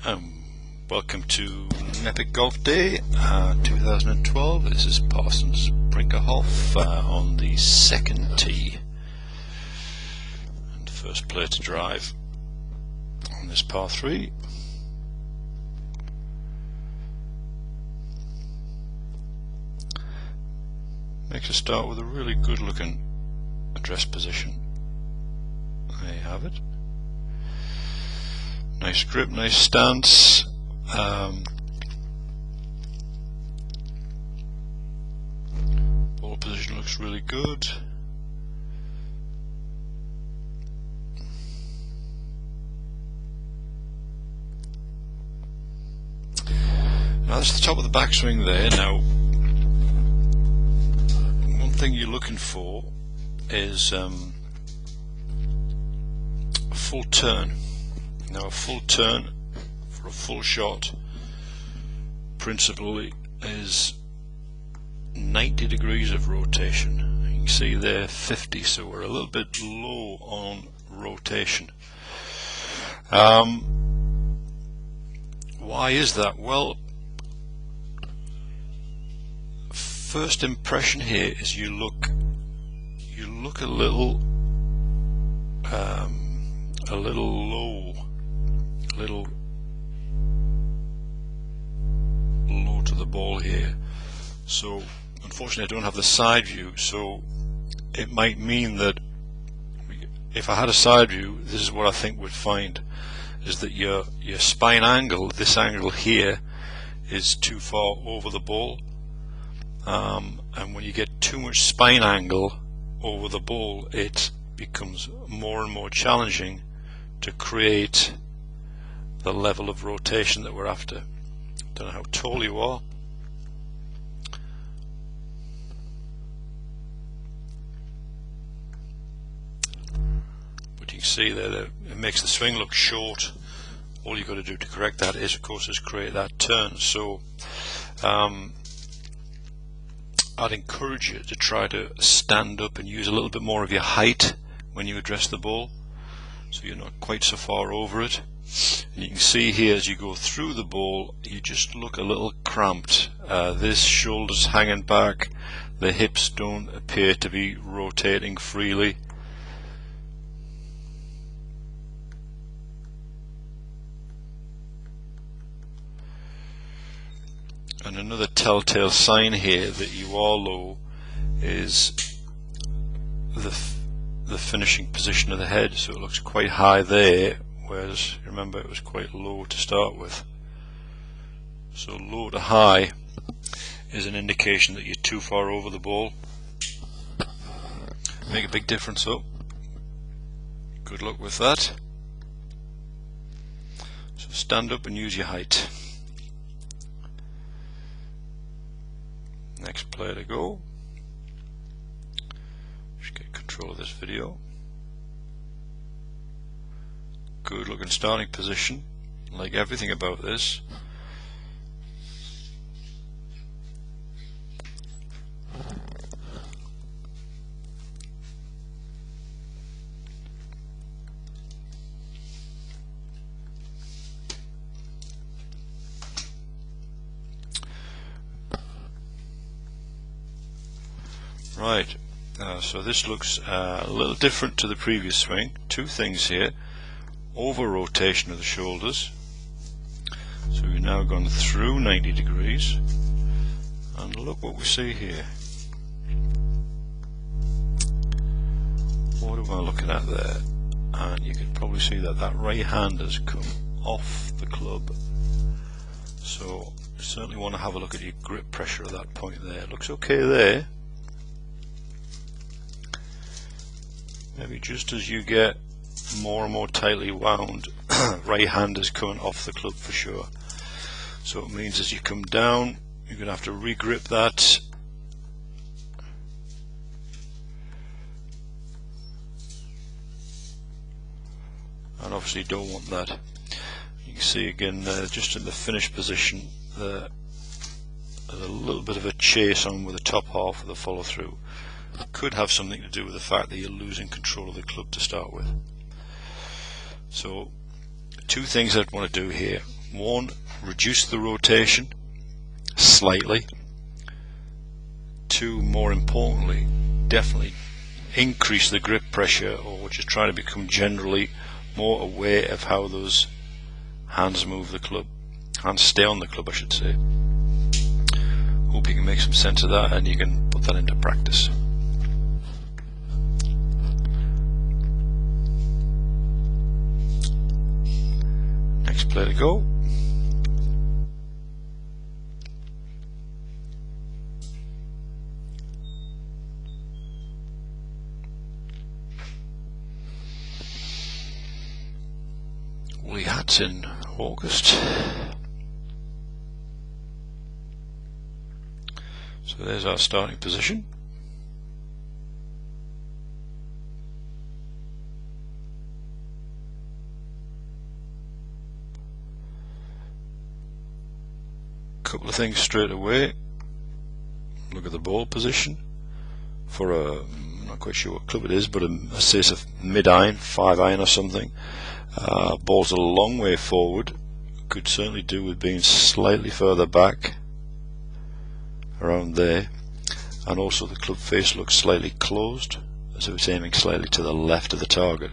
Welcome to NEPIC Golf Day 2012. This is Parsons Brinckerhoff on the second tee and first player to drive on this par 3. Makes a start with a really good looking address position. There you have it. Nice grip, nice stance. Ball position looks really good. Now that's the top of the backswing there. Now, one thing you're looking for is a full turn. Now, a full turn for a full shot principally is 90 degrees of rotation. You can see there 50, so we're a little bit low on rotation. Why is that? Well, first impression here is you look a little low. Little low to the ball here, so unfortunately I don't have the side view, so it might mean that if I had a side view, this is what I think we'd find, is that your spine angle, this angle here, is too far over the ball, and when you get too much spine angle over the ball, it becomes more and more challenging to create the level of rotation that we're after. Don't know how tall you are. But you can see there that it makes the swing look short. All you've got to do to correct that is, of course, create that turn. So I'd encourage you to try to stand up and use a little bit more of your height when you address the ball, so you're not quite so far over it. And you can see here as you go through the ball, you just look a little cramped. This shoulder's hanging back, the hips don't appear to be rotating freely. And another telltale sign here that you are low is the finishing position of the head. So it looks quite high there, whereas remember it was quite low to start with. So low to high is an indication that you're too far over the ball. Make a big difference though. Good luck with that. So stand up and use your height. Next player to go. Just get control of this video. Good looking starting position, like everything about this. Right, so this looks a little different to the previous swing. Two things here. Over rotation of the shoulders, so we've now gone through 90 degrees, and look what we see here. What am I looking at there? And you can probably see that that right hand has come off the club, so you certainly want to have a look at your grip pressure at that point there. It looks okay there. Maybe just as you get more and more tightly wound, right hand is coming off the club for sure. So it means as you come down, you're going to have to re-grip that. And obviously you don't want that. You can see again just in the finish position there's a little bit of a chase on with the top half of the follow through. Could have something to do with the fact that you're losing control of the club to start with. So two things I'd want to do here. one, reduce the rotation slightly. Two, more importantly, definitely increase the grip pressure, or just try to become generally more aware of how those hands move the club. Hands stay on the club, I should say. Hope you can make some sense of that and you can put that into practice. Next play to go. Woolly hats in August. So there's our starting position. Couple of things straight away. Look at the ball position for a, I'm not quite sure what club it is, but I say it's a mid-iron, 5-iron or something. Ball's a long way forward. Could certainly do with being slightly further back, around there, and also the club face looks slightly closed, as if it's aiming slightly to the left of the target.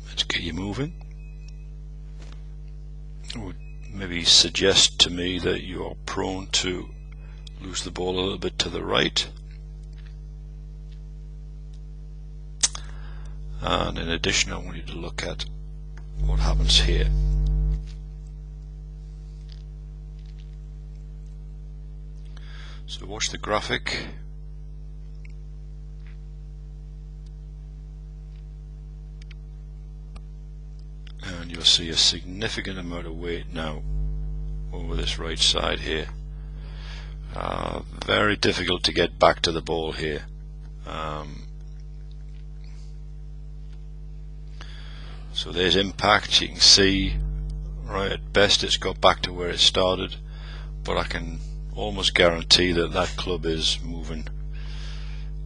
Let's get you moving. It would maybe suggest to me that you are prone to lose the ball a little bit to the right. And in addition, I want you to look at what happens here. So watch the graphic. And you'll see a significant amount of weight now over this right side here. Very difficult to get back to the ball here. So there's impact. You can see right at best it's got back to where it started, but I can almost guarantee that that club is moving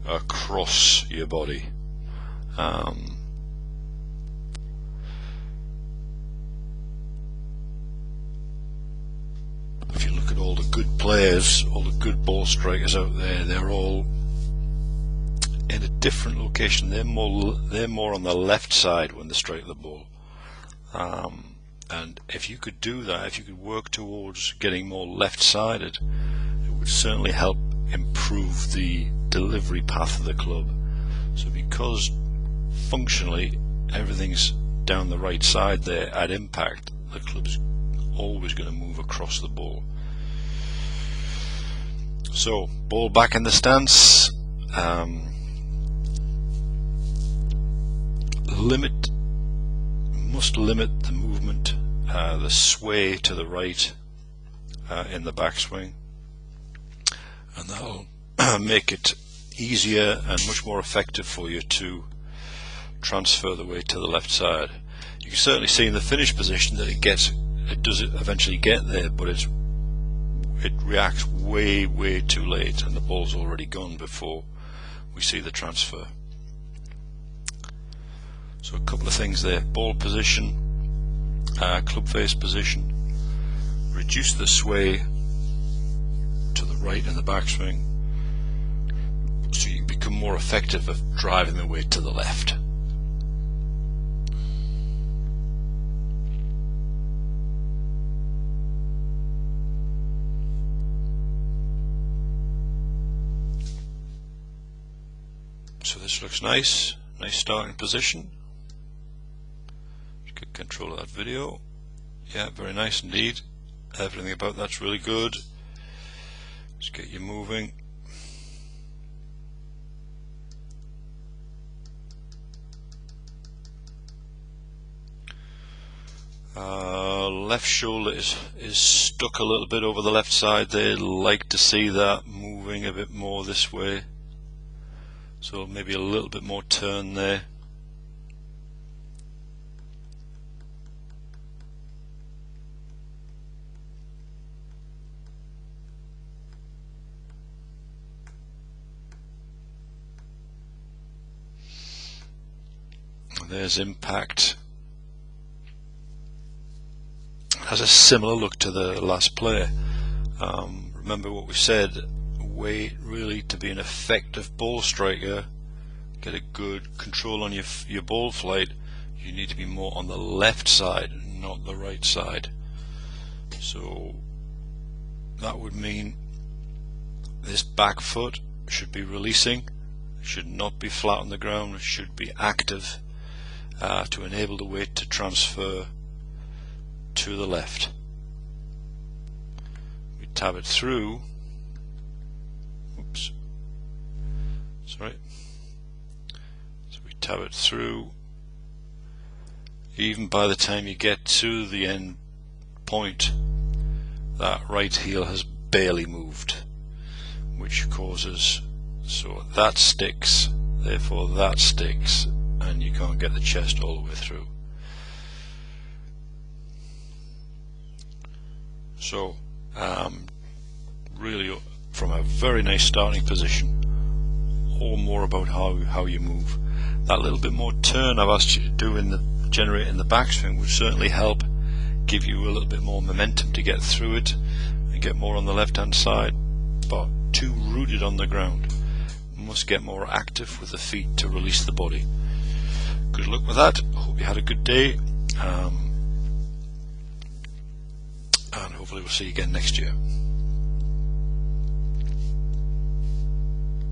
across your body. If you look at all the good players, all the good ball strikers out there, they're all in a different location. They're more on the left side when they strike the ball. And if you could do that, if you could work towards getting more left-sided, it would certainly help improve the delivery path of the club. So because functionally everything's down the right side there at impact, the club's always going to move across the ball. So ball back in the stance. Must limit the movement, the sway to the right in the backswing, and that'll make it easier and much more effective for you to transfer the weight to the left side. You can certainly see in the finish position that it does eventually get there, but it reacts way too late, and the ball's already gone before we see the transfer. So a couple of things there: ball position, club face position, reduce the sway to the right in the backswing so you can become more effective at driving the weight to the left. So this looks nice starting position. Get control of that video. Yeah, very nice indeed. Everything about that's really good. Let's get you moving. Left shoulder is stuck a little bit over the left side there. Like to see that moving a bit more this way. So maybe a little bit more turn there. And there's impact. It has a similar look to the last play. Remember what we said, way really to be an effective ball striker, get a good control on your ball flight, you need to be more on the left side, not the right side. So that would mean this back foot should be releasing, should not be flat on the ground, should be active to enable the weight to transfer to the left. We tab it through. Oops. Sorry. So we tab it through. Even by the time you get to the end point, that right heel has barely moved, which causes, so that sticks, therefore that sticks, and you can't get the chest all the way through. So really from a very nice starting position, all more about how you move. That little bit more turn I've asked you to do in the generating the backswing would certainly help give you a little bit more momentum to get through it and get more on the left hand side, but too rooted on the ground. Must get more active with the feet to release the body. Good luck with that. Hope you had a good day, and hopefully we'll see you again next year.